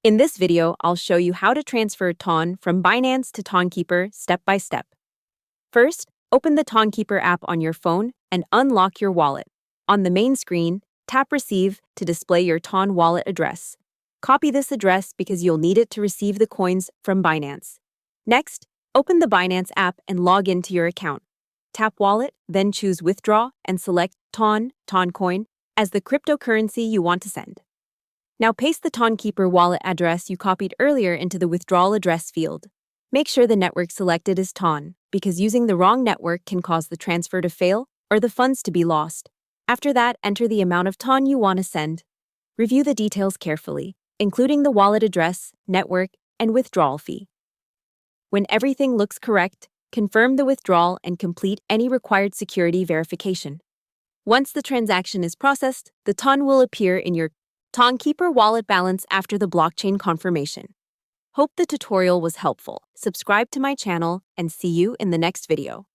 In this video, I'll show you how to transfer TON from Binance to Tonkeeper step by step. First, open the Tonkeeper app on your phone and unlock your wallet. On the main screen, tap Receive to display your TON wallet address. Copy this address because you'll need it to receive the coins from Binance. Next, open the Binance app and log into your account. Tap Wallet, then choose Withdraw and select Toncoin as the cryptocurrency you want to send. Now paste the Tonkeeper wallet address you copied earlier into the withdrawal address field. Make sure the network selected is TON, because using the wrong network can cause the transfer to fail or the funds to be lost. After that, enter the amount of TON you want to send. Review the details carefully, including the wallet address, network, and withdrawal fee. When everything looks correct, confirm the withdrawal and complete any required security verification. Once the transaction is processed, the TON will appear in your Tonkeeper wallet balance after the blockchain confirmation. Hope the tutorial was helpful. Subscribe to my channel and see you in the next video.